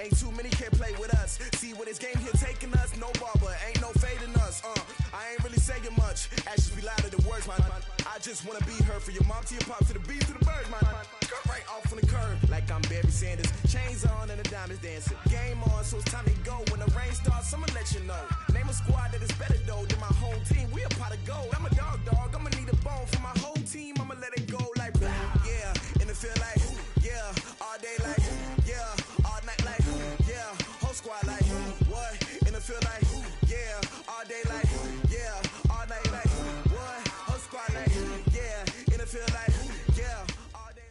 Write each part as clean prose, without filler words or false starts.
Ain't too many can play with us. See where this game here taking us. No barber, ain't no fading us. I ain't really saying much. Actions be louder than words, man. I just wanna be heard. For your mom to your pop to the beat to the birds, man. Cut right off on the curb like I'm Barry Sanders. Chains on and the diamonds dancing. Game on, so it's time to go. When the rain starts, I'ma let you know. Name a squad that is better though than my whole team. We a pot of gold. I'm a dog. I'ma need a bone for my whole team. I'ma let it go like blah. Yeah, and it feel like yeah, all day like yeah, all night like yeah, whole squad like what? And it feel like yeah, all day like yeah, all night like what? Whole squad like yeah, and it feel like yeah, all day.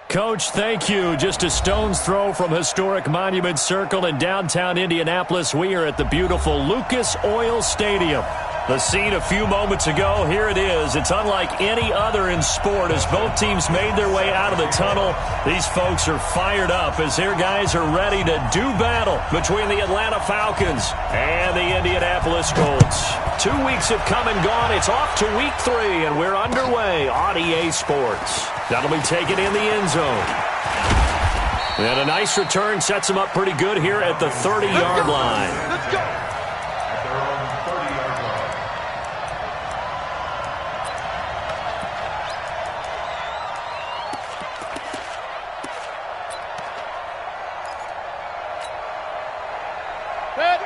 Coach, thank you. Just a stone's throw from historic Monument Circle in downtown Indianapolis. We are at the beautiful Lucas Oil Stadium. The scene a few moments ago, here it is. It's unlike any other in sport as both teams made their way out of the tunnel. These folks are fired up as their guys are ready to do battle between the Atlanta Falcons and the Indianapolis Colts. 2 weeks have come and gone. It's off to week 3, and we're underway on EA Sports. That'll be taken in the end zone. And a nice return sets them up pretty good here at the 30-yard line. Let's go.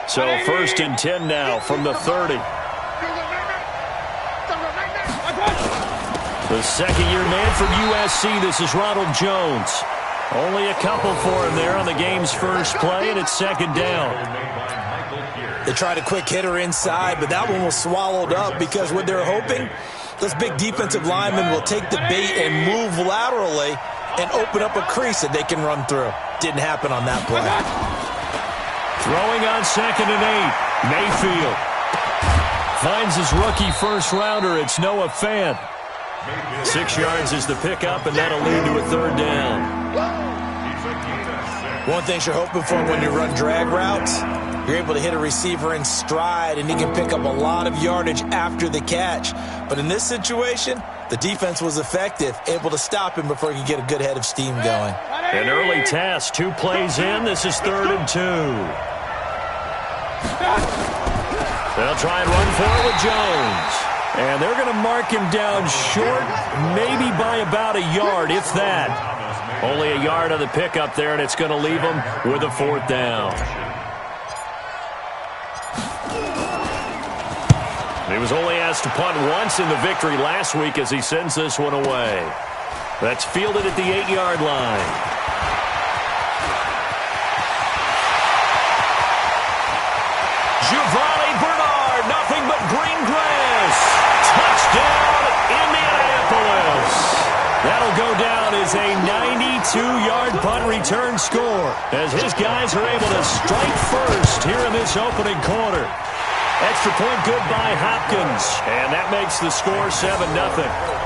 So 1st and 10 now from the 30. The second-year man from USC, this is Ronald Jones. Only a couple for him there on the game's first play, and it's 2nd down. They tried a quick hitter inside, but that one was swallowed up because what they're hoping, those big defensive linemen will take the bait and move laterally and open up a crease that they can run through. Didn't happen on that play. Throwing on 2nd and 8. Mayfield finds his rookie first-rounder. It's Noah Fant. 6 yards is the pickup, and that'll lead to a 3rd down. One thing you're hoping for when you run drag routes, you're able to hit a receiver in stride, and he can pick up a lot of yardage after the catch. But in this situation, the defense was effective, able to stop him before he could get a good head of steam going. An early task, 2 plays in. This is 3rd and 2. They'll try and run for it with Jones. And they're going to mark him down short, maybe by about a yard, if that. Only a yard on the pickup there, and it's going to leave him with a 4th down. He was only asked to punt once in the victory last week as he sends this one away. That's fielded at the 8-yard line. Giovanni Bernard, nothing but green grass. Touchdown, Indianapolis. That'll go down as a 92-yard punt return score as his guys are able to strike first here in this opening quarter. Extra point good by Hopkins, and that makes the score 7-0.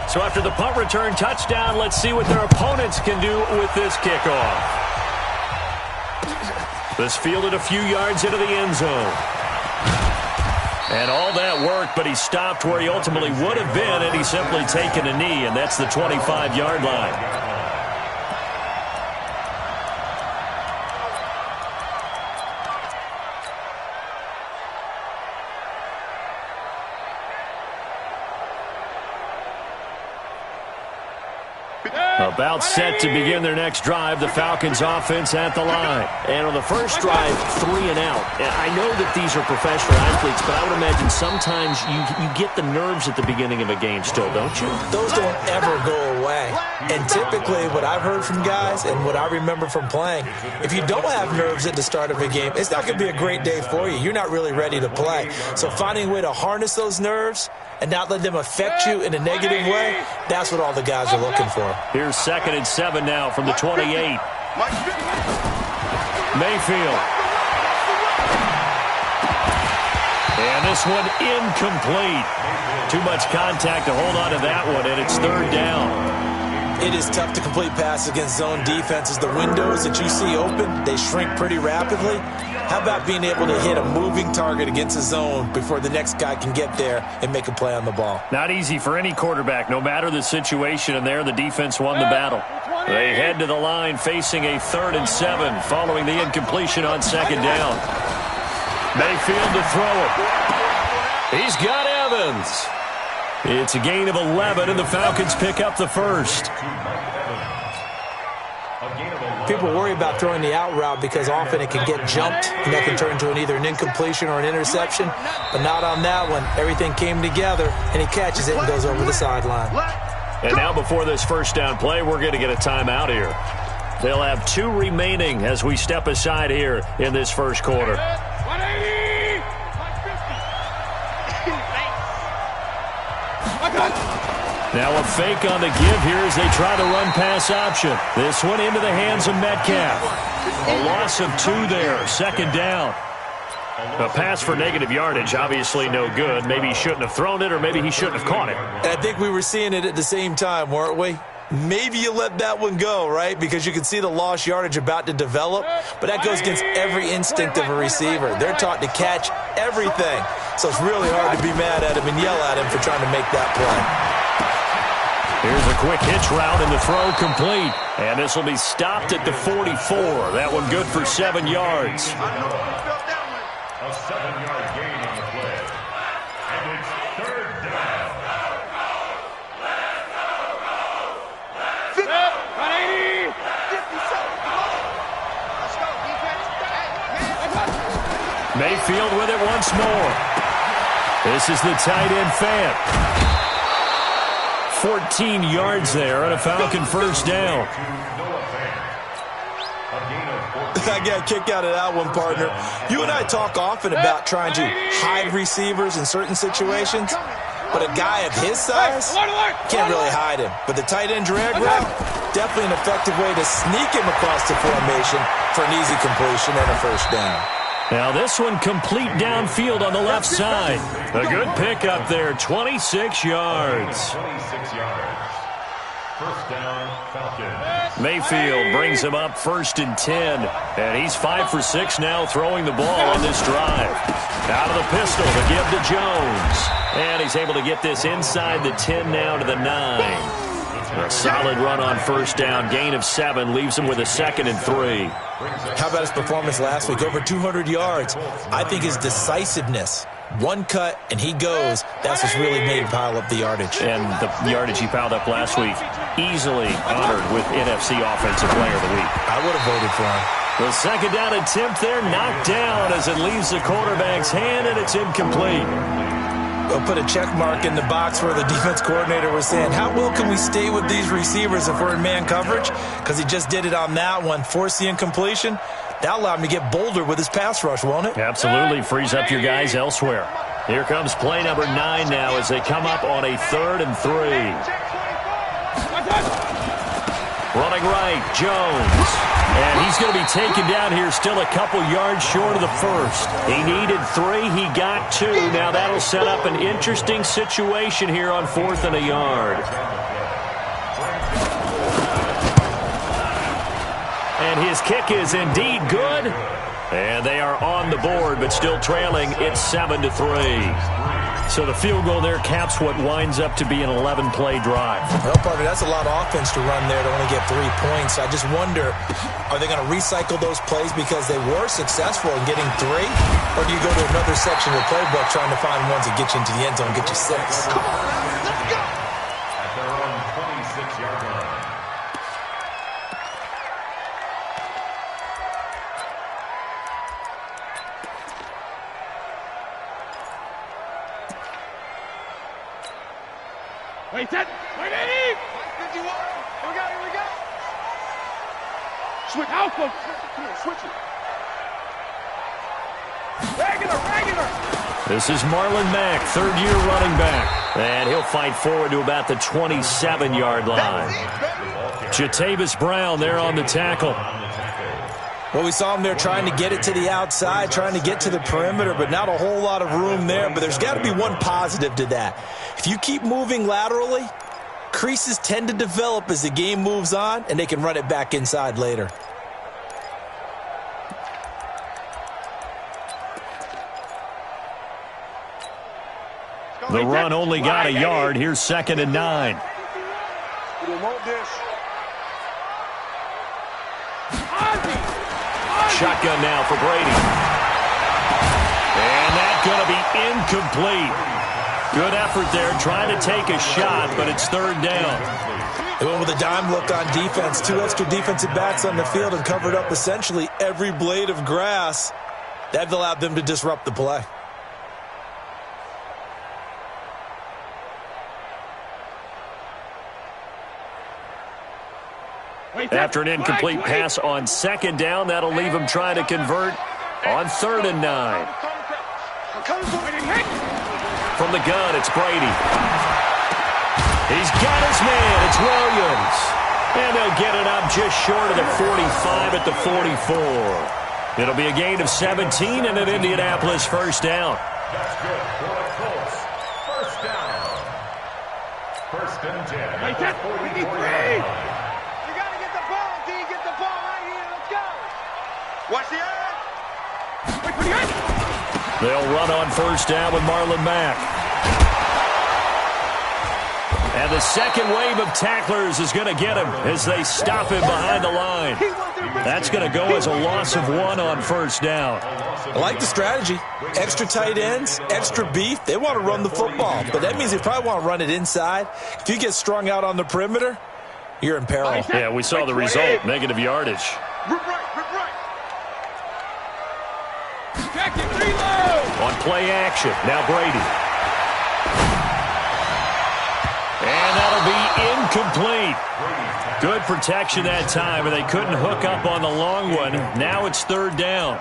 So after the punt return touchdown, let's see what their opponents can do with this kickoff. This fielded a few yards into the end zone. And all that work, but he stopped where he ultimately would have been, and he's simply taken a knee, and that's the 25-yard line. About set to begin their next drive, the Falcons offense at the line. And on the first drive, 3 and out. And I know that these are professional athletes, but I would imagine sometimes you get the nerves at the beginning of a game still, don't you? Those don't ever go away. And typically what I've heard from guys and what I remember from playing, if you don't have nerves at the start of a game, it's not going to be a great day for you. You're not really ready to play. So finding a way to harness those nerves and not let them affect you in a negative way, that's what all the guys are looking for. Here's 2nd and 7 now from the 28. Mayfield. And this one incomplete. Too much contact to hold on to that one, and it's 3rd down. It is tough to complete passes against zone defenses. The windows that you see open, they shrink pretty rapidly. How about being able to hit a moving target against a zone before the next guy can get there and make a play on the ball? Not easy for any quarterback, no matter the situation, and there the defense won the battle. They head to the line facing a 3rd and 7 following the incompletion on 2nd down. Mayfield to throw it. He's got Evans. It's a gain of 11, and the Falcons pick up the first. People worry about throwing the out route because often it can get jumped, and that can turn into either an incompletion or an interception, but not on that one. Everything came together, and he catches it and goes over the sideline. And now before this first down play, we're going to get a timeout here. They'll have 2 remaining as we step aside here in this first quarter. Now a fake on the give here as they try the run-pass option. This one into the hands of Metcalf. A loss of 2 there, 2nd down. A pass for negative yardage, obviously no good. Maybe he shouldn't have thrown it, or maybe he shouldn't have caught it. I think we were seeing it at the same time, weren't we? Maybe you let that one go, right? Because you can see the lost yardage about to develop, but that goes against every instinct of a receiver. They're taught to catch everything, so it's really hard to be mad at him and yell at him for trying to make that play. Here's a quick hitch route, and the throw complete. And this will be stopped at the 44. That one good for 7 yards. A 7-yard gain on the play. And it's 3rd down. Mayfield with it once more. This is the tight end fan. 14 yards there on a Falcon first down. I got a kick out of that one, partner. You and I talk often about trying to hide receivers in certain situations, but a guy of his size can't really hide him. But the tight end drag route, definitely an effective way to sneak him across the formation for an easy completion and a first down. Now this one complete downfield on the left side. A good pickup there, 26 yards. 26 yards. First down, Falcons. Mayfield brings him up 1st and 10. And he's 5 for 6 now throwing the ball on this drive. Out of the pistol to give to Jones. And he's able to get this inside the 10 now to the 9. A solid run on first down, gain of 7, leaves him with a 2nd and 3. How about his performance last week? Over 200 yards. I think his decisiveness, one cut and he goes, that's what's really made him pile up the yardage. And the yardage he piled up last week, easily honored with NFC Offensive Player of the Week. I would have voted for him. The 2nd down attempt there, knocked down as it leaves the quarterback's hand, and it's incomplete. I'll put a check mark in the box where the defense coordinator was saying, how well can we stay with these receivers if we're in man coverage? Because he just did it on that one, forced the incompletion. That allowed him to get bolder with his pass rush, won't it? Absolutely, frees up your guys elsewhere. Here comes play number 9 now as they come up on a 3rd and 3. Running right, Jones. And he's going to be taken down here still a couple yards short of the first. He needed 3. He got 2. Now that'll set up an interesting situation here on 4th and a yard. And his kick is indeed good. And they are on the board, but still trailing. It's 7-3. So the field goal there caps what winds up to be an 11-play drive. Well, partner, that's a lot of offense to run there to only get 3 points. I just wonder, are they going to recycle those plays because they were successful in getting 3? Or do you go to another section of the playbook trying to find ones that get you into the end zone and get you 6? Come on, let's go! At their own 26-yard line. Wait, set. Wait, Eddie! 51. Here we go. Switch. Alpha. Come on, switch it. Regular. This is Marlon Mack, 3rd-year running back. And he'll fight forward to about the 27-yard line. Jatavis Brown there on the tackle. Well, we saw him there trying to get it to the outside, trying to get to the perimeter, but not a whole lot of room there. But there's got to be one positive to that. If you keep moving laterally, creases tend to develop as the game moves on, and they can run it back inside later. The run only got a yard. Here's 2nd and 9. Shotgun now for Brady. And that's going to be incomplete. Good effort there, trying to take a shot, but it's 3rd down. They went with a dime look on defense. 2 extra defensive backs on the field and covered up essentially every blade of grass. That allowed them to disrupt the play. After an incomplete pass on 2nd down, that'll leave him trying to convert on 3rd and 9. From the gun, it's Brady. He's got his man. It's Williams. And they'll get it up just short of the 45 at the 44. It'll be a gain of 17 and an Indianapolis 1st down. That's good for the Colts. 1st down. 1st and 10 at the 44-yard line. Watch the eye. They'll run on 1st down with Marlon Mack. And the second wave of tacklers is going to get him as they stop him behind the line. That's going to go as a loss of 1 on 1st down. I like the strategy. Extra tight ends, extra beef. They want to run the football, but that means they probably want to run it inside. If you get strung out on the perimeter, you're in peril. Yeah, we saw the result, negative yardage. On play action, now Brady. And that'll be incomplete. Good protection that time, and they couldn't hook up on the long one. Now it's 3rd down.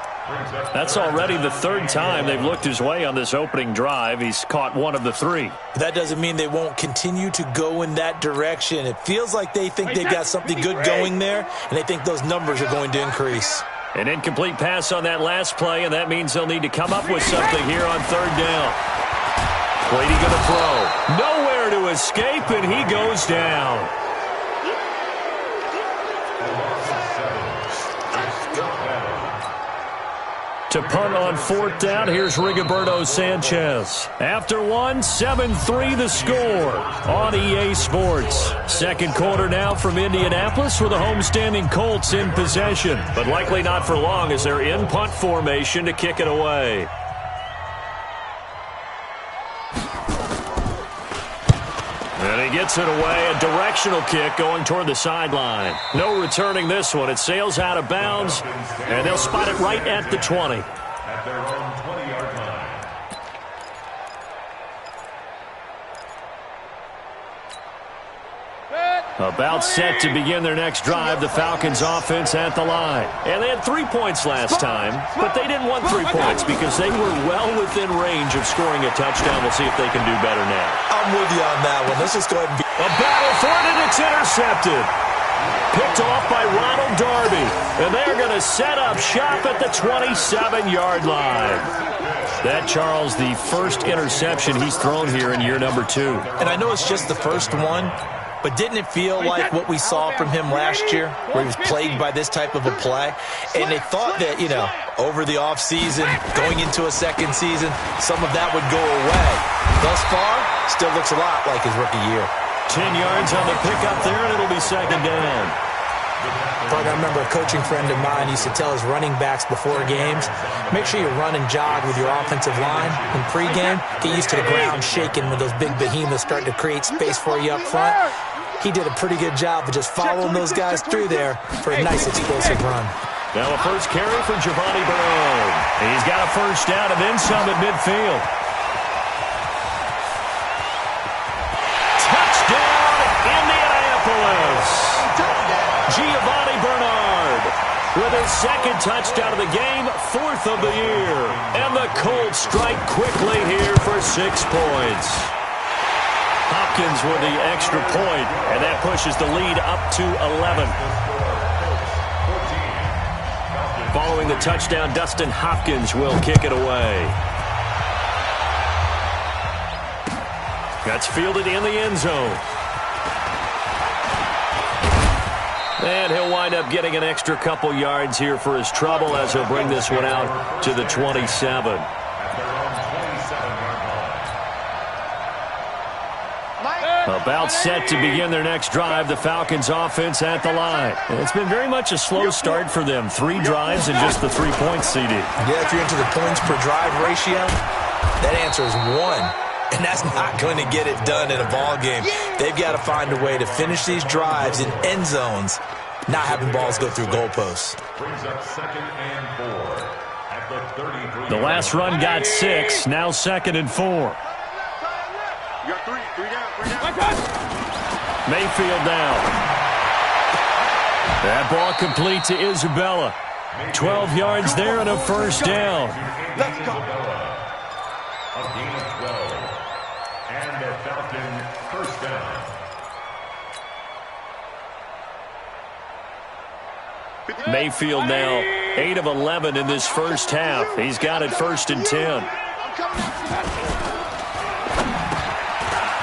That's already the 3rd time they've looked his way on this opening drive. He's caught 1 of the 3. That doesn't mean they won't continue to go in that direction. It feels like they think they've got something good going there, and they think those numbers are going to increase. An incomplete pass on that last play, and that means they'll need to come up with something here on 3rd down. Brady going to throw. Nowhere to escape, and he goes down. To punt on 4th down, here's Rigoberto Sanchez. After 1, 7-3 the score on EA Sports. 2nd quarter now from Indianapolis with the homestanding Colts in possession, but likely not for long as they're in punt formation to kick it away. And he gets it away, a directional kick going toward the sideline. No returning this one. It sails out of bounds, and they'll spot it right at the 20. At their own 20-yard line. About set to begin their next drive, the Falcons offense at the line. And they had 3 points last time, but they didn't want 3 points because they were well within range of scoring a touchdown. We'll see if they can do better now. I'm with you on that one. Let's just go ahead and A battle for it, and it's intercepted. Picked off by Ronald Darby. And they're going to set up shop at the 27-yard line. That, Charles, the first interception he's thrown here in year number 2. And I know it's just the first one, but didn't it feel like what we saw from him last year, where he was plagued by this type of a play? And they thought that, over the offseason, going into a second season, some of that would go away. Thus far, still looks a lot like his rookie year. 10 yards on the pickup there, and it'll be 2nd down. I remember a coaching friend of mine used to tell his running backs before games, make sure you run and jog with your offensive line in pregame. Get used to the ground shaking when those big behemoths start to create space for you up front. He did a pretty good job of just following those guys through there for a nice explosive run. Now a first carry for Giovanni Bernard. He's got a 1st down and then some at midfield. Touchdown, Indianapolis. Giovanni Bernard with his 2nd touchdown of the game, 4th of the year. And the Colts strike quickly here for 6 points. Hopkins with the extra point, and that pushes the lead up to 11. Following the touchdown, Dustin Hopkins will kick it away. That's fielded in the end zone. And he'll wind up getting an extra couple yards here for his trouble as he'll bring this one out to the 27. About set to begin their next drive, the Falcons offense at the line. And it's been very much a slow start for them. 3 drives and just the 3 points, CD. Yeah, if you're into the points per drive ratio, that answer is 1. And that's not going to get it done in a ball game. They've got to find a way to finish these drives in end zones, not having balls go through goalposts. Brings up 2nd and 4 at the 33. The last run got 6, now 2nd and 4. You got 3 down. Mayfield down. That ball complete to Isabella. 12 yards there and a first down. Let's go. A gain of 12. And the Falcons first down. Mayfield now 8 of 11 in this first half. He's got it 1st and 10.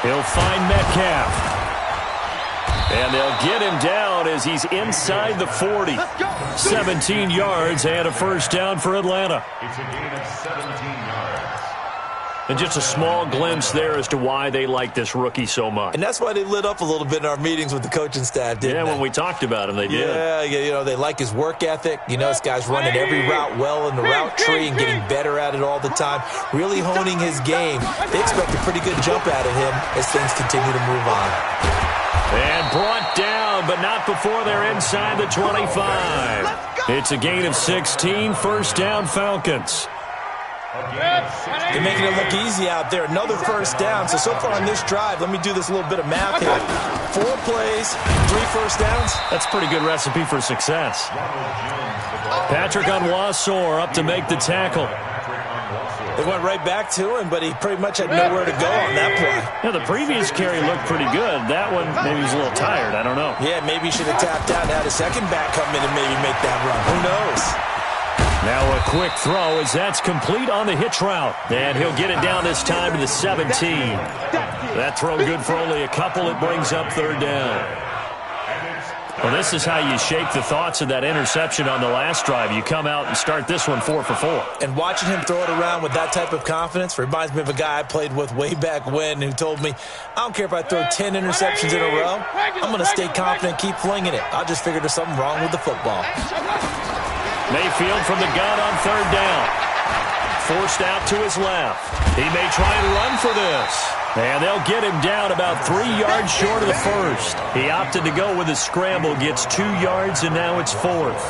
He'll find Metcalf. And they'll get him down as he's inside the 40. 17 yards and a first down for Atlanta. It's a gain of 17 yards. And just a small glimpse there as to why they like this rookie so much. And that's why they lit up a little bit in our meetings with the coaching staff, didn't they? When we talked about him, they did. Yeah, you know, they like his work ethic. You know, this guy's running every route well in the route tree and getting better at it all the time, really honing his game. They expect a pretty good jump out of him as things continue to move on. And brought down, but not before they're inside the 25. It's a gain of 16, first down Falcons. They're making it look easy out there. Another first down. So far on this drive, let me do this little bit of math here. 4 plays, 3 first downs. That's a pretty good recipe for success. Patrick Onwuasor up to make the tackle. They went right back to him, but he pretty much had nowhere to go on that play. Yeah, the previous carry looked pretty good. That one, maybe he was a little tired. I don't know. Yeah, maybe he should have tapped out and had a second back come in and maybe make that run. Who knows? Now a quick throw as that's complete on the hitch route. And he'll get it down this time to the 17. That throw good for only a couple. It brings up 3rd down. Well, this is how you shake the thoughts of that interception on the last drive. You come out and start this one 4 for 4. And watching him throw it around with that type of confidence reminds me of a guy I played with way back when who told me, I don't care if I throw 10 interceptions in a row. I'm going to stay confident, keep flinging it. I just figured there's something wrong with the football. Mayfield from the gun on 3rd down. Forced out to his left. He may try and run for this. And they'll get him down about 3 yards short of the first. He opted to go with a scramble, gets 2 yards, and now it's 4th.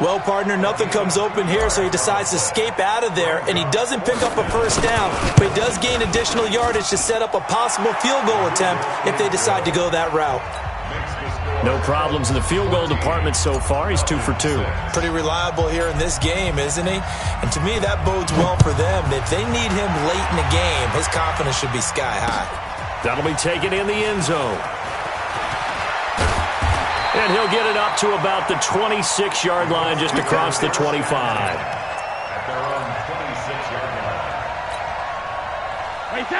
Well, partner, nothing comes open here, so he decides to escape out of there, and he doesn't pick up a first down, but he does gain additional yardage to set up a possible field goal attempt if they decide to go that route. No problems in the field goal department so far. He's 2 for 2. Pretty reliable here in this game, isn't he? And to me, that bodes well for them. If they need him late in the game, his confidence should be sky high. That'll be taken in the end zone. And he'll get it up to about the 26-yard line, just across the 25.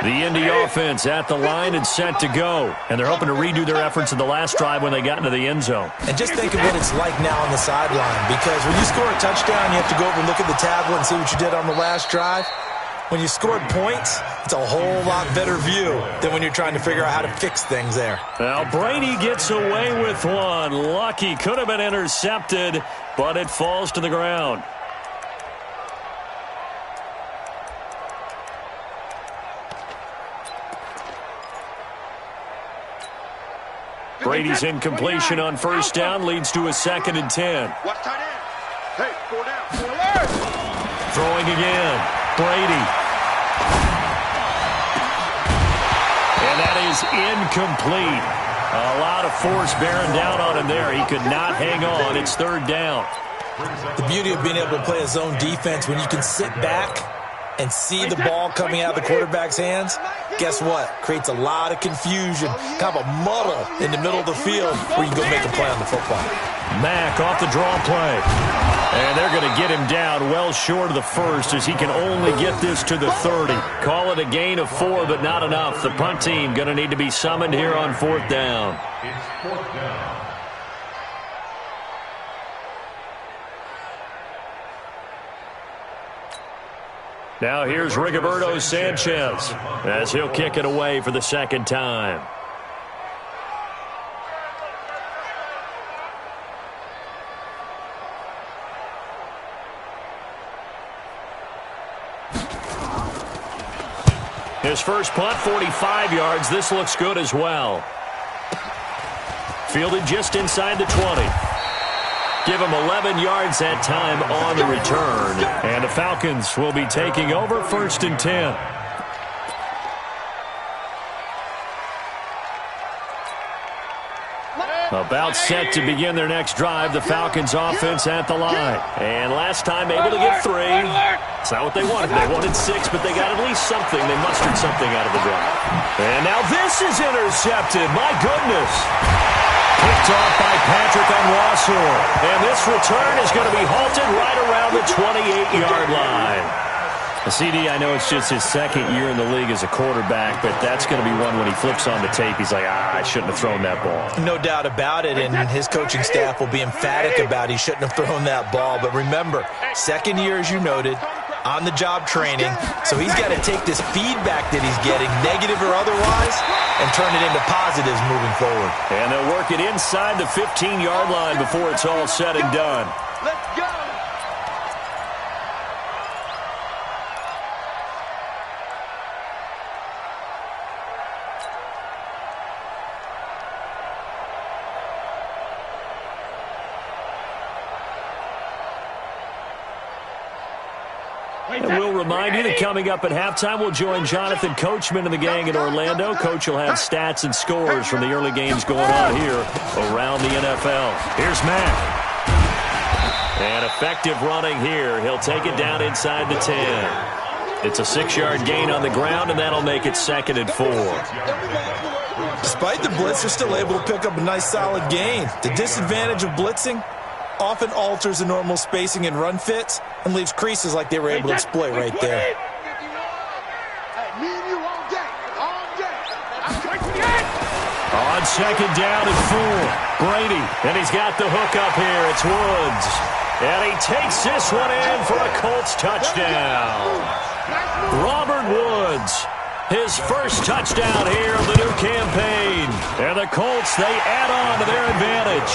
The Indy offense at the line and set to go. And they're hoping to redo their efforts in the last drive when they got into the end zone. And just think of what it's like now on the sideline. Because when you score a touchdown, you have to go over and look at the tablet and see what you did on the last drive. When you scored points, it's a whole lot better view than when you're trying to figure out how to fix things there. Now Brady gets away with one. Lucky, could have been intercepted, but it falls to the ground. Brady's incompletion on first down leads to a 2nd and 10. Watch tight end. Hey, 4 down. 4 alert. Throwing again. Brady. And that is incomplete. A lot of force bearing down on him there. He could not hang on. It's 3rd down. The beauty of being able to play a zone defense when you can sit back and see the ball coming out of the quarterback's hands, guess what? Creates a lot of confusion, kind of a muddle in the middle of the field where you can go make a play on the football. Mack off the draw play. And they're going to get him down well short of the first as he can only get this to the 30. Call it a gain of 4, but not enough. The punt team going to need to be summoned here on 4th down. It's 4th down. Now here's Rigoberto Sanchez as he'll kick it away for the 2nd time. His first punt, 45 yards. This looks good as well. Fielded just inside the 20. Give him 11 yards that time on the return. And the Falcons will be taking over 1st and 10. About set to begin their next drive. The Falcons offense at the line. And last time able to get 3. It's not what they wanted. They wanted 6, but they got at least something. They mustered something out of the drive. And now this is intercepted. My goodness. Picked off by Patrick Onwuasor. And this return is going to be halted right around the 28-yard line. The CD, I know it's just his 2nd year in the league as a quarterback, but that's going to be one when he flips on the tape, he's like, I shouldn't have thrown that ball. No doubt about it, and his coaching staff will be emphatic about he shouldn't have thrown that ball. But remember, 2nd year, as you noted, on-the-job training, so he's got to take this feedback that he's getting, negative or otherwise, and turn it into positives moving forward. And they'll work it inside the 15-yard line before it's all said and done. Let's go. And we'll remind you that coming up at halftime, we'll join Jonathan Coachman and the gang in Orlando. Coach will have stats and scores from the early games going on here around the NFL. Here's Mack. And effective running here. He'll take it down inside the 10. It's a 6-yard gain on the ground, and that'll make it 2nd and 4. Despite the blitz, they're still able to pick up a nice, solid gain. The disadvantage of blitzing often alters the normal spacing and run fits and leaves creases like they were able to exploit right there. On 2nd down and 4, Brady, and he's got the hook up here. It's Woods, and he takes this one in for a Colts touchdown. Robert Woods, his first touchdown here of the new campaign. And the Colts, they add on to their advantage.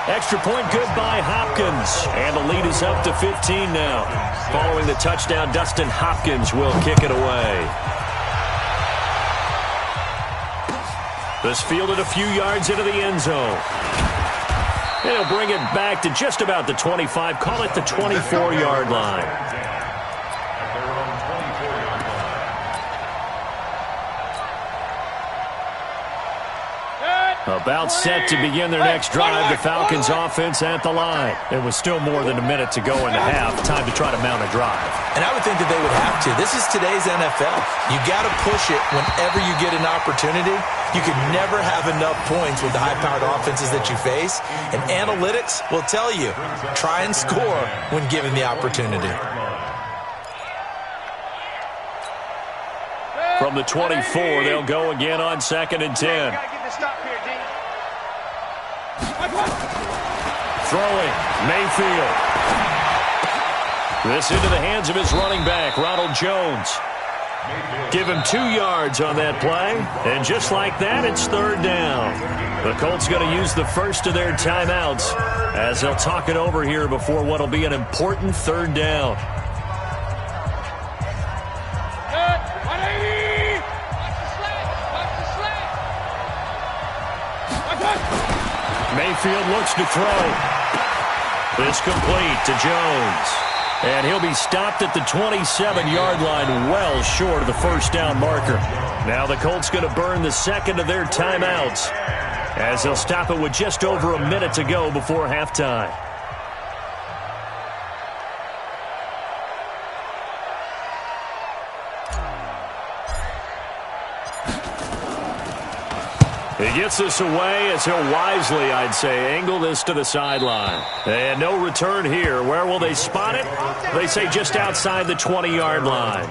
Extra point good by Hopkins. And the lead is up to 15 now. Following the touchdown, Dustin Hopkins will kick it away. This fielded a few yards into the end zone. And he'll bring it back to just about the 25. Call it the 24-yard line. About set to begin their next drive, the Falcons offense at the line. There was still more than a minute to go in the half. Time to try to mount a drive. And I would think that they would have to. This is today's NFL. You got to push it whenever you get an opportunity. You can never have enough points with the high-powered offenses that you face. And analytics will tell you, try and score when given the opportunity. From the 24, they'll go again on 2nd and 10. Throwing, Mayfield. This into the hands of his running back, Ronald Jones. Give him 2 yards on that play, and just like that, it's 3rd down. The Colts going to use the first of their timeouts as they'll talk it over here before what will be an important 3rd down. Mayfield looks to throw. It's complete to Jones. And he'll be stopped at the 27-yard line, well short of the 1st down marker. Now the Colts going to burn the 2nd of their timeouts as they'll stop it with just over a minute to go before halftime. He gets this away as he'll wisely, I'd say, angle this to the sideline. And no return here. Where will they spot it? They say just outside the 20-yard line.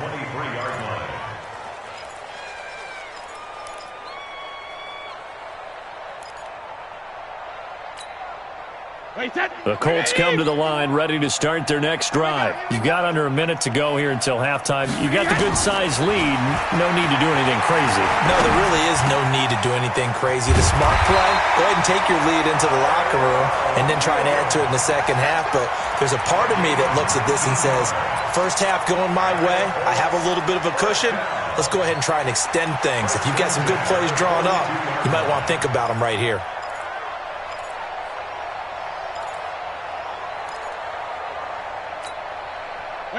The Colts come to the line ready to start their next drive. You've got under a minute to go here until halftime. You've got the good-sized lead. No need to do anything crazy. No, there really is no need to do anything crazy. The smart play, go ahead and take your lead into the locker room and then try and add to it in the second half. But there's a part of me that looks at this and says, first half going my way, I have a little bit of a cushion. let's go ahead and try and extend things. If you've got some good plays drawn up, you might want to think about them right here.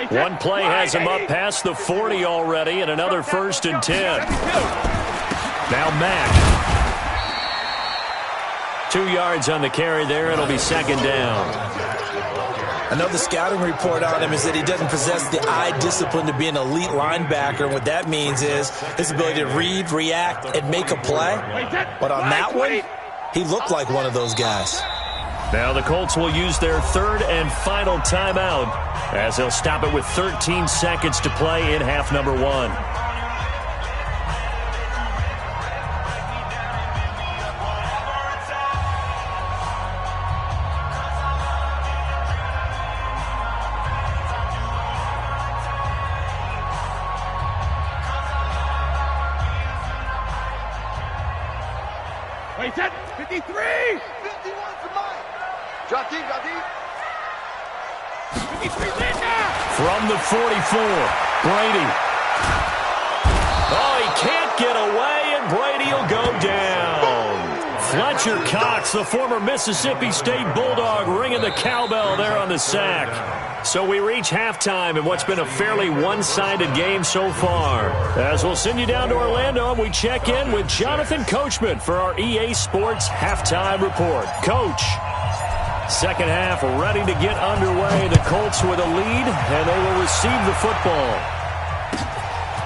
One play has him up past the 40 already, and another 1st and 10. Now Mack. 2 yards on the carry there. It'll be 2nd down. I know the scouting report on him is that he doesn't possess the eye discipline to be an elite linebacker. And what that means is his ability to read, react, and make a play. But on that one, he looked like one of those guys. Now the Colts will use their 3rd and final timeout as they'll stop it with 13 seconds to play in half number 1. Wait, 53! 51 for Mike. Drop deep, drop deep. 53 from the 44, Brady. Oh, he can't get away, and Brady will go down. Fletcher Cox, the former Mississippi State Bulldog, ringing the cowbell there on the sack. So we reach halftime in what's been a fairly one-sided game so far. As we'll send you down to Orlando, and we check in with Jonathan Coachman for our EA Sports Halftime Report. Coach. Second half ready to get underway. The Colts with a lead, and they will receive the football.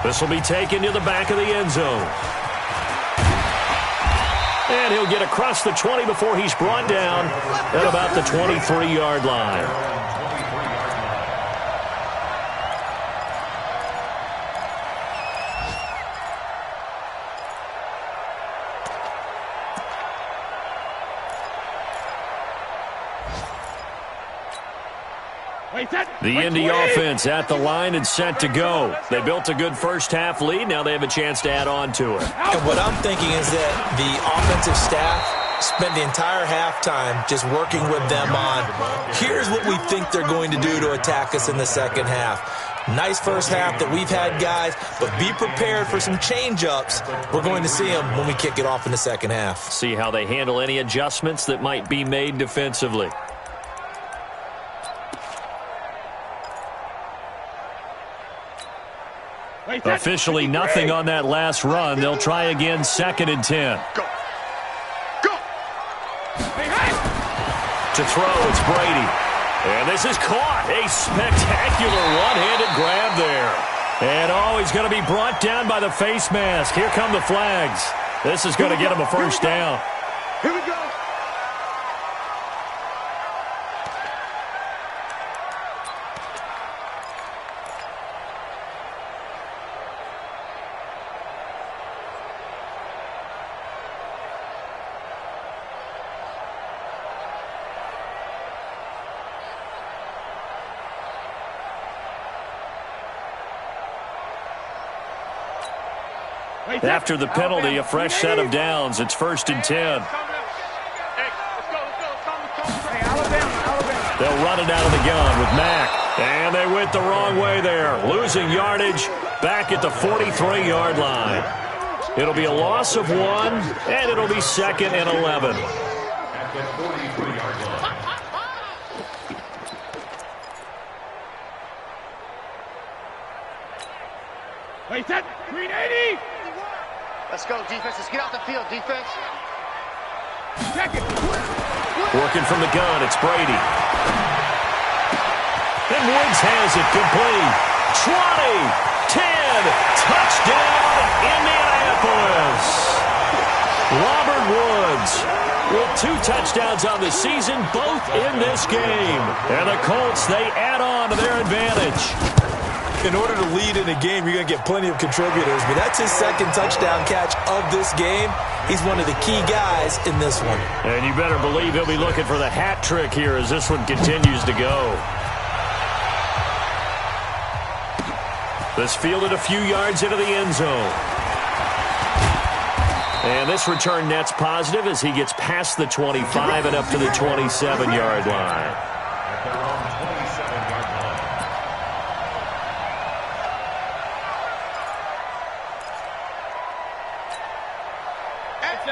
This will be taken to the back of the end zone. And he'll get across the 20 before he's brought down at about the 23-yard line. The Indy offense at the line and set to go. They built a good first half lead. Now they have a chance to add on to it. And what I'm thinking is that the offensive staff spent the entire halftime just working with them on, here's what we think they're going to do to attack us in the second half. Nice first half that we've had, guys, but be prepared for some change-ups. We're going to see them when we kick it off in the second half. See how they handle any adjustments that might be made defensively. Officially nothing on that last run. They'll try again, 2nd and 10. Go. Go. To throw, it's Brady. And this is caught. A spectacular one-handed grab there. And he's going to be brought down by the face mask. Here come the flags. This is going to get him a first down. Here we go. After the penalty, a fresh set of downs. It's 1st and 10. They'll run it out of the gun with Mack. And they went the wrong way there. Losing yardage back at the 43-yard line. It'll be a loss of 1, and it'll be 2nd and 11. Wait, that 380. Let's go, defense. Let's get out the field, defense. Check it. Working from the gun, it's Brady. And Woods has it complete. 20, 10, touchdown, Indianapolis. Robert Woods with 2 touchdowns on the season, both in this game. And the Colts, they add on to their advantage. In order to lead in a game, you're going to get plenty of contributors, but that's his 2nd touchdown catch of this game. He's one of the key guys in this one. And you better believe he'll be looking for the hat trick here as this one continues to go. This fielded a few yards into the end zone. And this return net's positive as he gets past the 25 and up to the 27-yard line.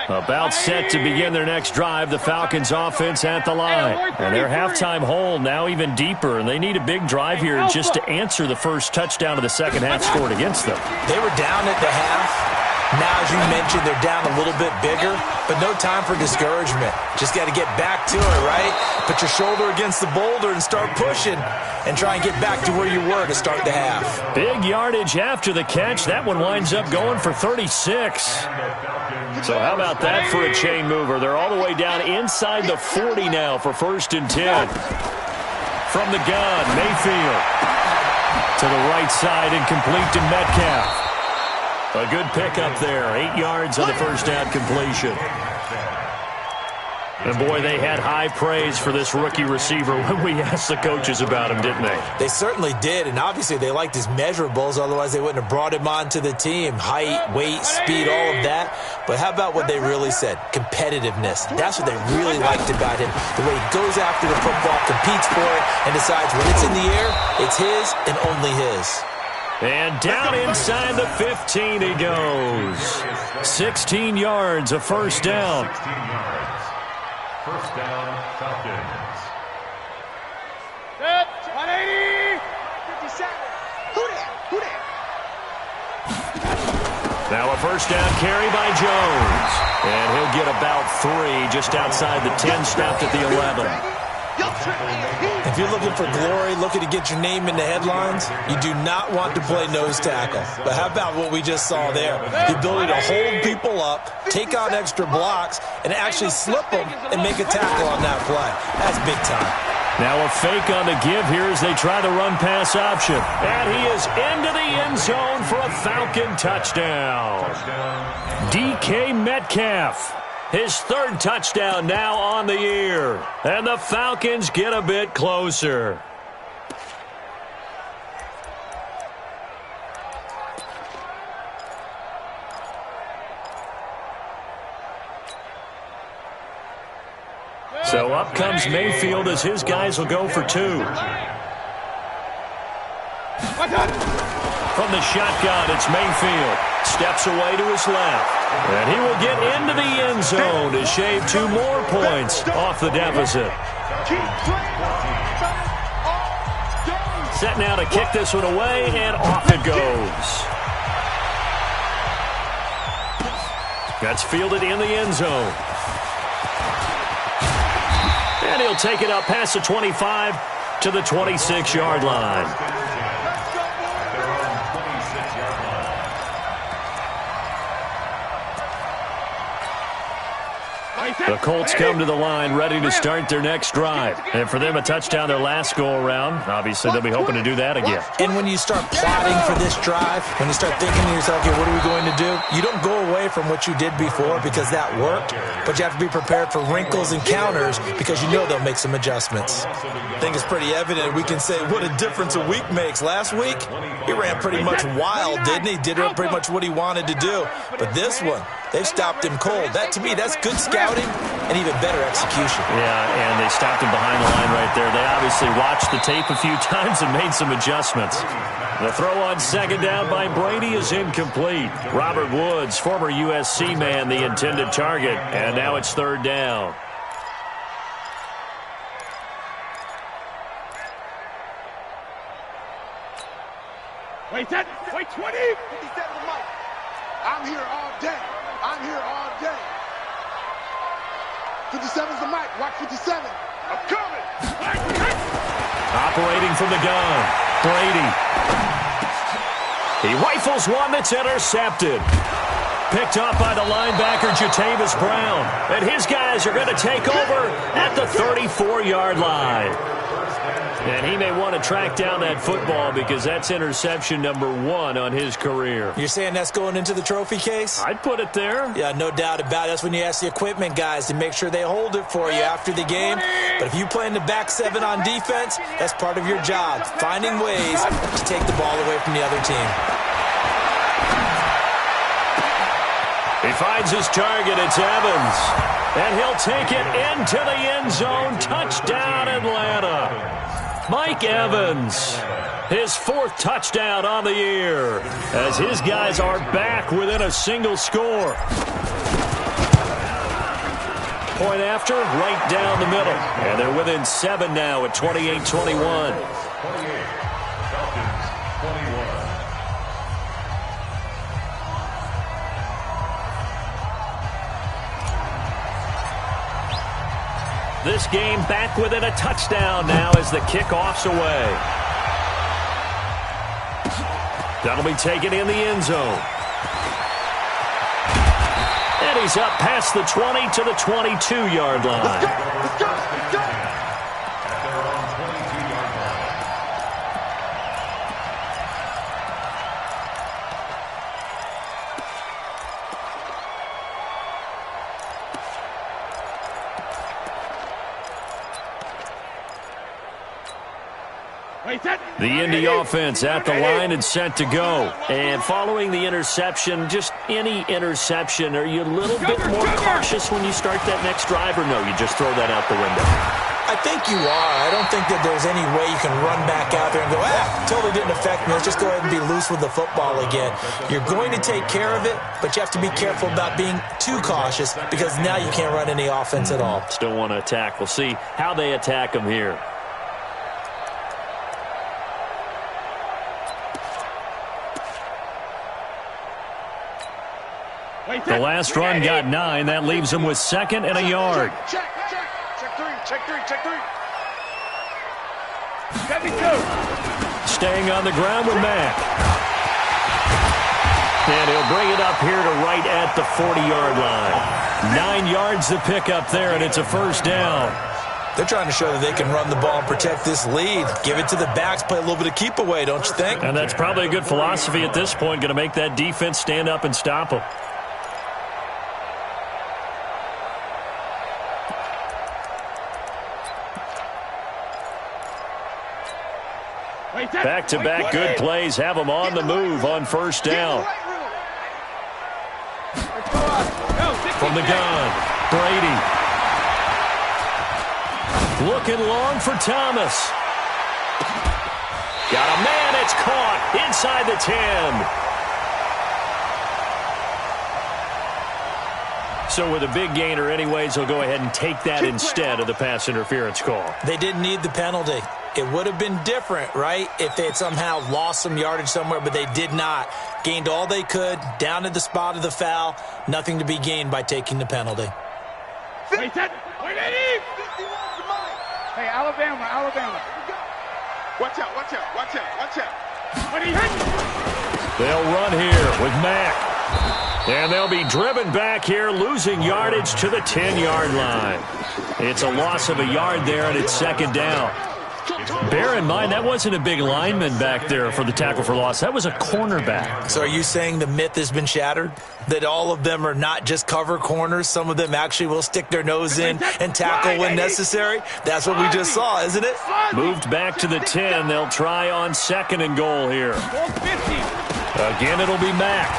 About set to begin their next drive, the Falcons offense at the line. And their halftime hole now even deeper, and they need a big drive here just to answer the first touchdown of the second half scored against them. They were down at the half. Now, as you mentioned, they're down a little bit bigger, but no time for discouragement. Just got to get back to it, right? Put your shoulder against the boulder and start pushing and try and get back to where you were to start the half. Big yardage after the catch. That one winds up going for 36. So how about that for a chain mover? They're all the way down inside the 40 now for 1st and 10. From the gun, Mayfield to the right side and complete to Metcalf. A good pickup there. 8 yards on the first down completion. And, boy, they had high praise for this rookie receiver when we asked the coaches about him, didn't they? They certainly did, and obviously they liked his measurables. Otherwise, they wouldn't have brought him onto the team. Height, weight, speed, all of that. But how about what they really said? Competitiveness. That's what they really liked about him. The way he goes after the football, competes for it, and decides when it's in the air, it's his and only his. And down inside the 15 he goes. 16 yards, a first down. 16 yards. First down, Falcons. 180. 57. Who there? Now a first down carry by Jones. And he'll get about 3 just outside the 10, stopped at the 11. If you're looking for glory, looking to get your name in the headlines, you do not want to play nose tackle. But how about what we just saw there? The ability to hold people up, take on extra blocks, and actually slip them and make a tackle on that play. That's big time. Now a fake on the give here as they try the run-pass option. And he is into the end zone for a Falcon touchdown. DK Metcalf. His 3rd touchdown now on the year. And the Falcons get a bit closer. So up comes Mayfield as his guys will go for 2. From the shotgun, it's Mayfield. Steps away to his left. And he will get into the end zone to shave 2 more points off the deficit. Set now to kick this one away, and off it goes. That's fielded in the end zone. And he'll take it up past the 25 to the 26-yard line. The Colts come to the line ready to start their next drive. And for them, a touchdown their last go-around. Obviously, they'll be hoping to do that again. And when you start plotting for this drive, when you start thinking to yourself, okay, what are we going to do? You don't go away from what you did before because that worked, but you have to be prepared for wrinkles and counters because you know they'll make some adjustments. I think it's pretty evident. We can say what a difference a week makes. Last week, he ran pretty much wild, didn't he? Did pretty much what he wanted to do. But this one, they've stopped him cold. That, to me, that's good scouting and even better execution. Yeah, and they stopped him behind the line right there. They obviously watched the tape a few times and made some adjustments. The throw on second down by Brady is incomplete. Robert Woods, former USC man, the intended target. And now it's 3rd down. Wait 10. Wait 20. 57 Mike. I'm here all day. I'm here all day. 57's the mic. Watch 57. I'm coming. Operating from the gun, Brady. He rifles one that's intercepted. Picked up by the linebacker, Jatavis Brown. And his guys are going to take over at the 34-yard line. And he may want to track down that football because that's interception number 1 on his career. You're saying that's going into the trophy case? I'd put it there. Yeah, no doubt about it. That's when you ask the equipment guys to make sure they hold it for you after the game. But if you play in the back 7 on defense, that's part of your job, finding ways to take the ball away from the other team. He finds his target. It's Evans. And he'll take it into the end zone. Touchdown, Atlanta. Mike Evans, his 4th touchdown on the year, as his guys are back within a single score. Point after, right down the middle. And they're within 7 now at 28-21. 28. Falcons 21. This game back within a touchdown now as the kickoff's away. That'll be taken in the end zone. And he's up past the 20 to the 22-yard line. At their own 22-yard line. The Indy offense at the line and set to go. And following the interception, just any interception, are you a little bit more cautious when you start that next drive, or no, you just throw that out the window? I think you are. I don't think that there's any way you can run back out there and go, totally didn't affect me. Let's just go ahead and be loose with the football again. You're going to take care of it, but you have to be careful about being too cautious because now you can't run any offense at all. Still want to attack. We'll see how they attack them here. The last run got 9. That leaves him with 2nd and a yard. Check three. 72. Staying on the ground with Mack. And he'll bring it up here to right at the 40-yard line. 9 yards to pick up there, and it's a first down. They're trying to show that they can run the ball and protect this lead. Give it to the backs, play a little bit of keep away, don't you think? And that's probably a good philosophy at this point, going to make that defense stand up and stop them. Back-to-back good plays have them on the move on first down. From the gun, Brady. Looking long for Thomas. Got a man, it's caught inside the 10. So with a big gainer anyways, they'll go ahead and take that instead of the pass interference call. They didn't need the penalty. It would have been different, right, if they had somehow lost some yardage somewhere, but they did not. Gained all they could, down to the spot of the foul. Nothing to be gained by taking the penalty. Hey, Alabama. Watch out. They'll run here with Mack. And they'll be driven back here, losing yardage to the 10-yard line. It's a loss of a yard there, and it's 2nd down. Bear in mind, that wasn't a big lineman back there for the tackle for loss. That was a cornerback. So are you saying the myth has been shattered? That all of them are not just cover corners? Some of them actually will stick their nose in and tackle when necessary? That's what we just saw, isn't it? Moved back to the 10. They'll try on 2nd and goal here. Again, it'll be Mack.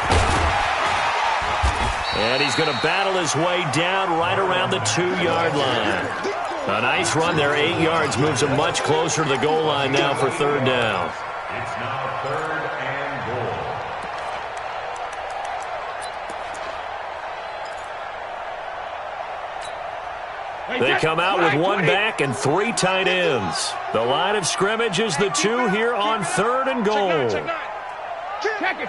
And he's going to battle his way down right around the 2-yard line. A nice run there, 8 yards, moves him much closer to the goal line now for 3rd down. It's now 3rd and goal. They come out with 1 back and 3 tight ends. The line of scrimmage is the 2 here on 3rd and goal. Check it.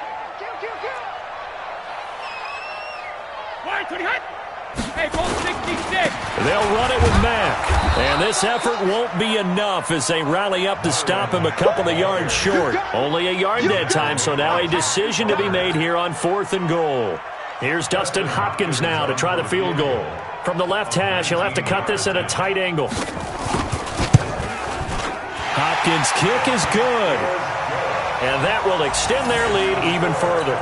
Hey, goal 66. They'll run it with Mack. And this effort won't be enough as they rally up to stop him a couple of yards short. Only a yard that time, so now a decision to be made here on 4th and goal. Here's Dustin Hopkins now to try the field goal. From the left hash, he'll have to cut this at a tight angle. Hopkins' kick is good. And that will extend their lead even further.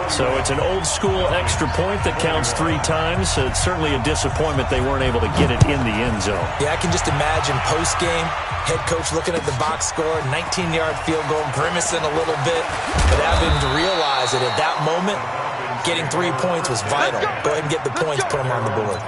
So it's an old-school extra point that counts 3 times. So it's certainly a disappointment they weren't able to get it in the end zone. Yeah, I can just imagine post-game, head coach looking at the box score, 19-yard field goal, grimacing a little bit, but having to realize that at that moment, getting 3 points was vital. Go ahead and get the points, put them on the board.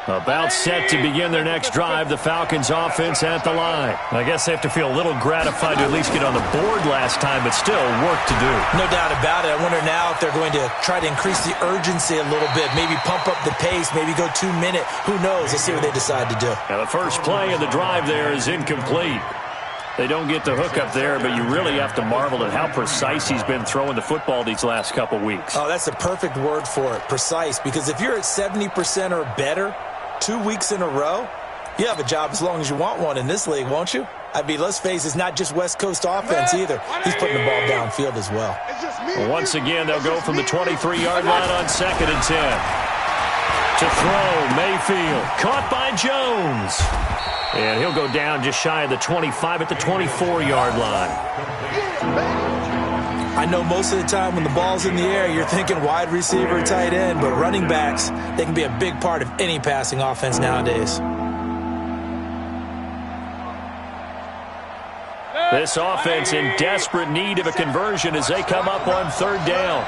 About set to begin their next drive, the Falcons offense at the line. I guess they have to feel a little gratified to at least get on the board last time, but still work to do. No doubt about it. I wonder now if they're going to try to increase the urgency a little bit, maybe pump up the pace, maybe go 2 minute. Who knows? Let's see what they decide to do. Now the first play of the drive there is incomplete. They don't get the hook up there, but you really have to marvel at how precise he's been throwing the football these last couple weeks. Oh, that's the perfect word for it, precise, because if you're at 70% or better 2 weeks in a row, you have a job as long as you want one in this league, won't you? I mean, let's face it, it's not just West Coast offense either. He's putting the ball downfield as well. Once again, they'll go from the 23-yard line on 2nd and 10. To throw, Mayfield, caught by Jones. And he'll go down just shy of the 25 at the 24-yard line. I know most of the time when the ball's in the air, you're thinking wide receiver, tight end, but running backs, they can be a big part of any passing offense nowadays. This offense in desperate need of a conversion as they come up on 3rd down.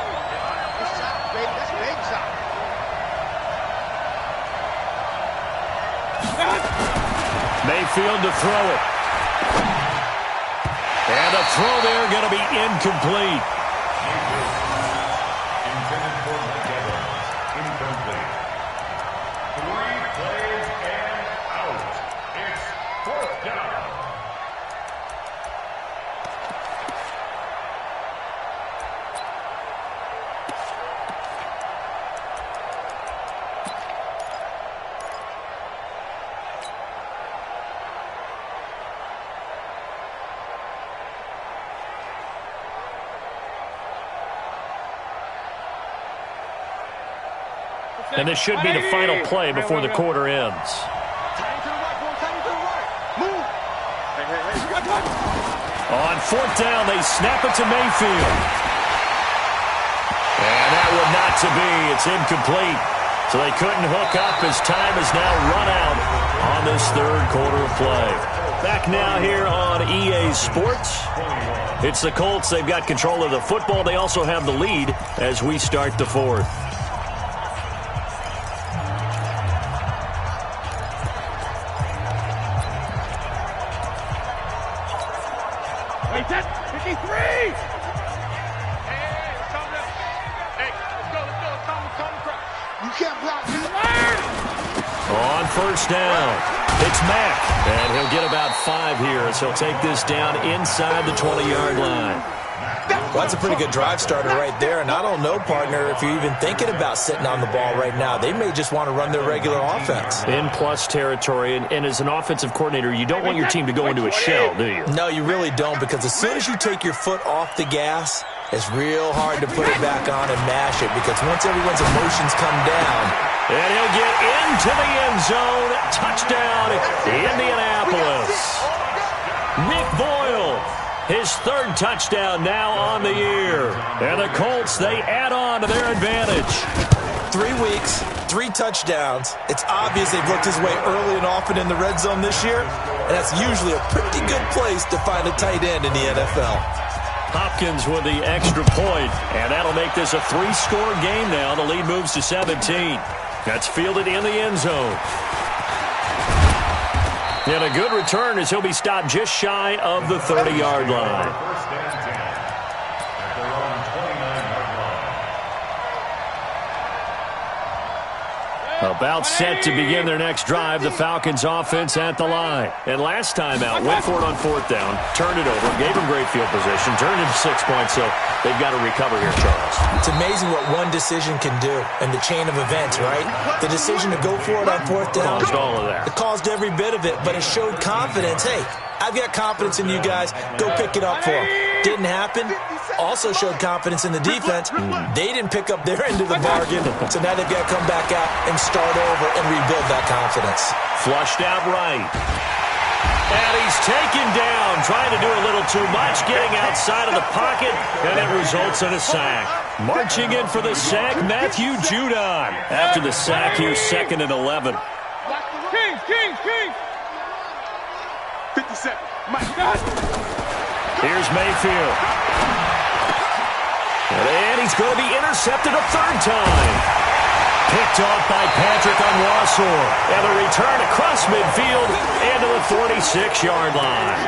Mayfield to throw it. And the throw there going to be incomplete. Intended for incomplete. 3 plays and out. It's 4th down. And this should be the final play before the quarter ends. On 4th down, they snap it to Mayfield. And that would not to be. It's incomplete. So they couldn't hook up as time has now run out on this 3rd quarter of play. Back now here on EA Sports. It's the Colts. They've got control of the football. They also have the lead as we start the 4th. On 1st down, it's Mack, and he'll get about 5 here as he'll take this down inside the 20-yard line. Well, that's a pretty good drive starter right there, and I don't know, partner, if you're even thinking about sitting on the ball right now. They may just want to run their regular offense. In plus territory, and as an offensive coordinator, you don't want your team to go into a shell, do you? No, you really don't, because as soon as you take your foot off the gas, it's real hard to put it back on and mash it, because once everyone's emotions come down, and he'll get into the end zone. Touchdown, Indianapolis. Nick Boyle, his 3rd touchdown now on the year. And the Colts, they add on to their advantage. 3 weeks, 3 touchdowns. It's obvious they've looked his way early and often in the red zone this year, and that's usually a pretty good place to find a tight end in the NFL. Hopkins with the extra point, and that'll make this a 3-score game now. The lead moves to 17. That's fielded in the end zone. And a good return as he'll be stopped just shy of the 30-yard line. First and 10 at their own 29-yard line. About set to begin their next drive, the Falcons offense at the line. And last time out, went for it on 4th down, turned it over, gave them great field position, turned into 6 points, so they've got to recover here, Charles. It's amazing what one decision can do in the chain of events, right? The decision to go for it on 4th down. Caused all of that. It caused every bit of it, but it showed confidence. Hey, I've got confidence in you guys. Go pick it up for them. Didn't happen. Also showed confidence in the defense. They didn't pick up their end of the bargain, so now they've got to come back out and start over and rebuild that confidence. Flushed out right. And he's taken down, trying to do a little too much, getting outside of the pocket, and it results in a sack. Marching in for the sack, Matthew Judon. After the sack, here's 2nd and 11. Kings. 57. My God. Here's Mayfield. And he's going to be intercepted a 3rd time. Picked Picked off by Patrick Onwuasor. And the return across midfield into the 46-yard line.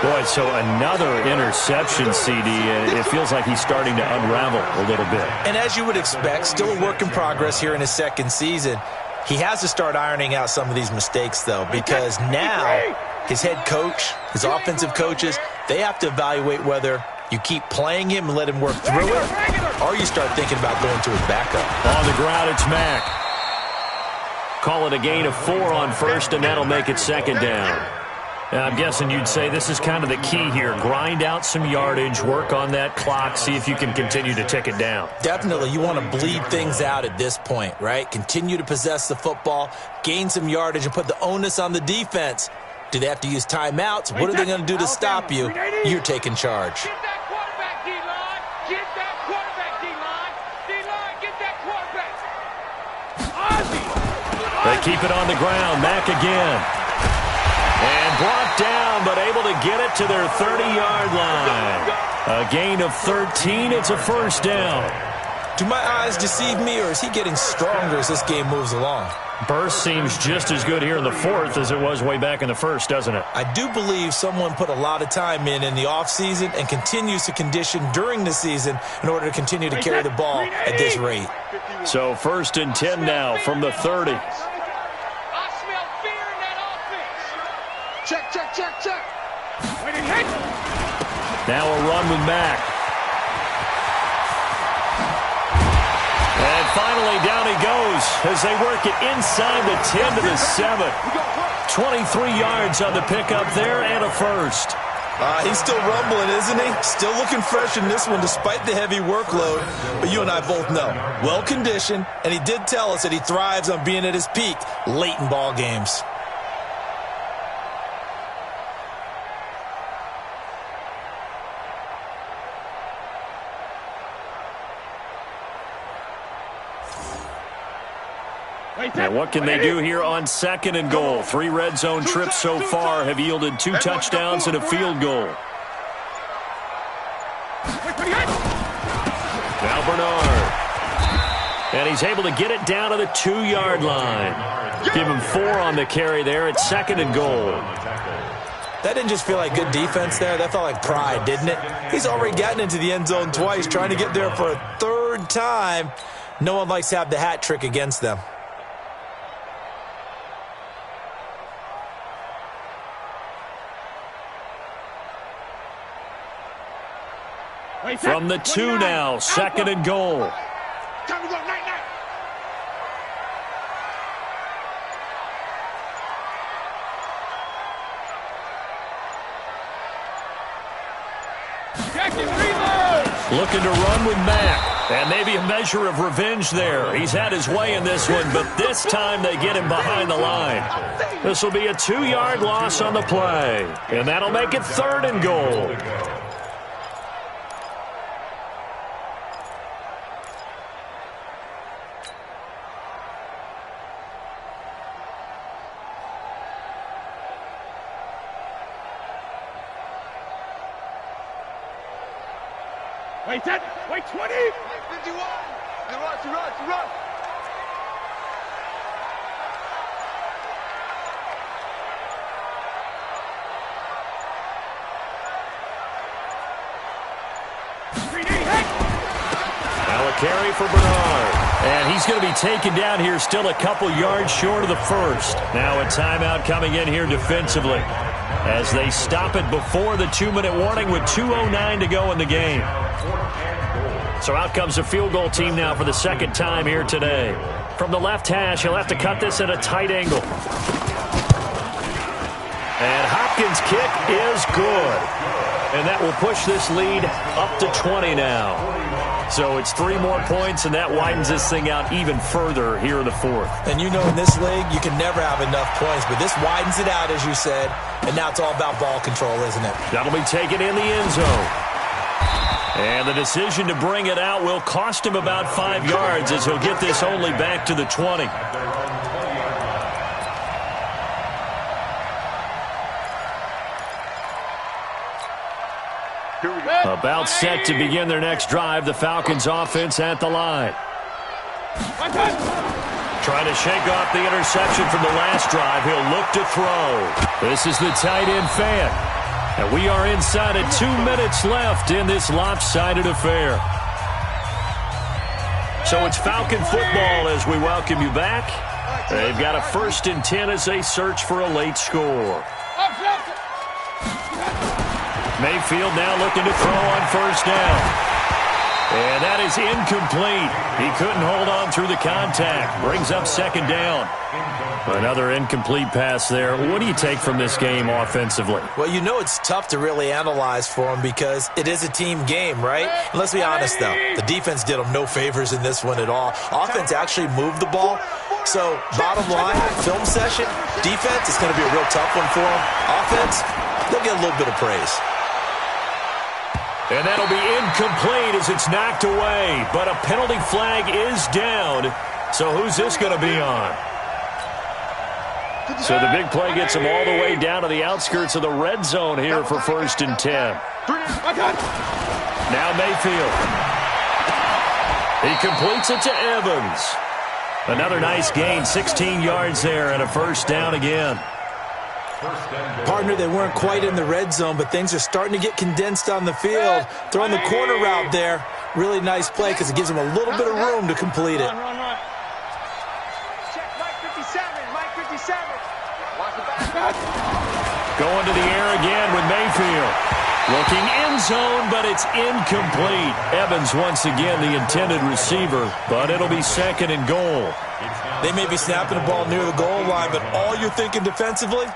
Boy, so another interception, CD. It feels like he's starting to unravel a little bit. And as you would expect, still a work in progress here in his second season. He has to start ironing out some of these mistakes, though, because now his head coach, his offensive coaches, they have to evaluate whether you keep playing him and let him work through it, or you start thinking about going to his backup. On the ground, it's Mack. Call it a gain of 4 on first, and that'll make it second down. I'm guessing you'd say this is kind of the key here. Grind out some yardage, work on that clock, see if you can continue to tick it down. Definitely. You want to bleed things out at this point, right? Continue to possess the football, gain some yardage, and put the onus on the defense. Do they have to use timeouts? What are they going to do to stop you? You're taking charge. Get that quarterback, D-line. Get that quarterback, D-line. D-line, get that quarterback. Ozzie. They keep it on the ground. Mack again. And brought down, but able to get it to their 30-yard line. A gain of 13. It's a first down. Do my eyes deceive me, or is he getting stronger as this game moves along? Burst seems just as good here in the fourth as it was way back in the first, doesn't it? I do believe someone put a lot of time in the offseason and continues to condition during the season in order to continue to carry the ball at this rate. So 1st and 10 now from the 30. Check, check, check, check. Waiting hit. Now a run with Mack. And finally down he goes as they work it inside the 10 to the 7. 23 yards on the pickup there and a first. He's still rumbling, isn't he? Still looking fresh in this one despite the heavy workload. But you and I both know, well-conditioned, and he did tell us that he thrives on being at his peak late in ball games. And what can they do here on 2nd and goal? 3 red zone trips so far have yielded 2 touchdowns and a field goal. Now Bernard. And he's able to get it down to the 2-yard line. Give him 4 on the carry there at 2nd and goal. That didn't just feel like good defense there. That felt like pride, didn't it? He's already gotten into the end zone twice, trying to get there for a 3rd time. No one likes to have the hat trick against them. From the 2 now, 2nd and goal. Time to go, night, night. Looking to run with Mack. And maybe a measure of revenge there. He's had his way in this one, but this time they get him behind the line. This will be a 2-yard loss on the play. And that'll make it 3rd and goal. Wait 10, wait 20. 51. And rush. Now a carry for Bernard. And he's going to be taken down here still a couple yards short of the first. Now a timeout coming in here defensively as they stop it before the 2-minute warning with 2:09 to go in the game. So out comes the field goal team now for the 2nd time here today. From the left hash, he'll have to cut this at a tight angle. And Hopkins' kick is good. And that will push this lead up to 20 now. So it's 3 more points, and that widens this thing out even further here in the 4th. And you know in this league, you can never have enough points, but this widens it out, as you said, and now it's all about ball control, isn't it? That'll be taken in the end zone. And the decision to bring it out will cost him about 5 yards as he'll get this only back to the 20. About set to begin their next drive, the Falcons offense at the line. Trying to shake off the interception from the last drive. He'll look to throw. This is the tight end fan. And we are inside of 2 minutes left in this lopsided affair. So it's Falcon football as we welcome you back. They've got a 1st and 10 as they search for a late score. Mayfield now looking to throw on 1st down. And that is incomplete. He couldn't hold on through the contact. Brings up 2nd down. Another incomplete pass there. What do you take from this game offensively? Well, you know it's tough to really analyze for them because it is a team game, right? And let's be honest, though. The defense did them no favors in this one at all. Offense actually moved the ball. So, bottom line, film session, defense is going to be a real tough one for them. Offense, they'll get a little bit of praise. And that'll be incomplete as it's knocked away. But a penalty flag is down. So who's this going to be on? So the big play gets him all the way down to the outskirts of the red zone here for 1st and 10. Now Mayfield. He completes it to Evans. Another nice gain, 16 yards there and a 1st down again. Partner, they weren't quite in the red zone, but things are starting to get condensed on the field. Throwing the corner route there. Really nice play because it gives them a little bit of room to complete it. Check Mike 57, Mike 57. Going to the air again with Mayfield. Looking end zone, but it's incomplete. Evans once again the intended receiver, but it'll be 2nd and goal. They may be snapping the ball near the goal line, but all you're thinking defensively,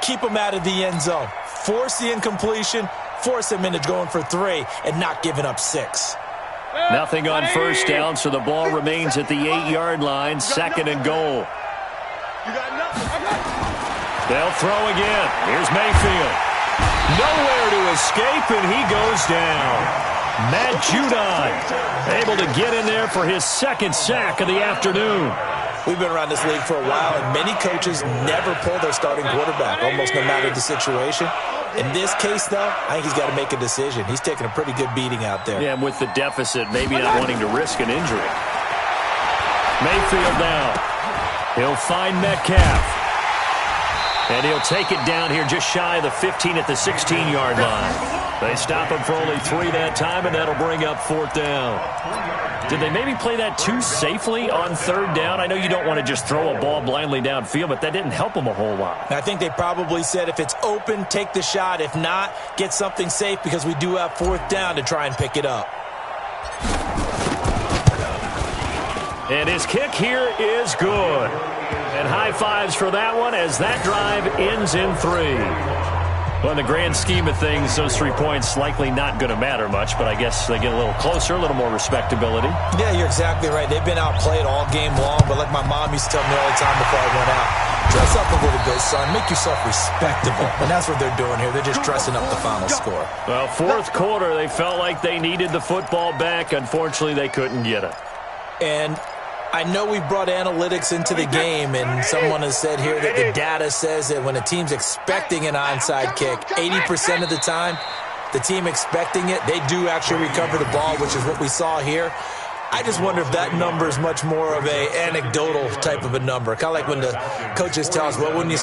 keep them out of the end zone. Force the incompletion, force them into going for 3, and not giving up 6. Nothing on 1st down, so the ball remains at the 8-yard line, 2nd and goal. They'll throw again. Here's Mayfield. Nowhere to escape, and he goes down. Matt Judon able to get in there for his 2nd sack of the afternoon. We've been around this league for a while, and many coaches never pull their starting quarterback, almost no matter the situation. In this case, though, I think he's got to make a decision. He's taking a pretty good beating out there. Yeah, and with the deficit, maybe not wanting to risk an injury. Mayfield now. He'll find Metcalf. And he'll take it down here just shy of the 15 at the 16-yard line. They stop him for only 3 that time, and that'll bring up 4th down. Did they maybe play that too safely on 3rd down? I know you don't want to just throw a ball blindly downfield, but that didn't help them a whole lot. I think they probably said if it's open, take the shot. If not, get something safe because we do have 4th down to try and pick it up. And his kick here is good. And high fives for that one as that drive ends in 3. Well, in the grand scheme of things, those 3 points likely not going to matter much, but I guess they get a little closer, a little more respectability. Yeah, you're exactly right. They've been outplayed all game long, but like my mom used to tell me all the time before I went out, dress up a little bit, son. Make yourself respectable. And that's what they're doing here. They're just dressing up the final score. Well, 4th quarter, they felt like they needed the football back. Unfortunately, they couldn't get it. And I know we brought analytics into the game, and someone has said here that the data says that when a team's expecting an onside kick, 80% of the time, the team expecting it, they do actually recover the ball, which is what we saw here. I just wonder if that number is much more of a anecdotal type of a number, kind of like when the coaches tell us, well, when you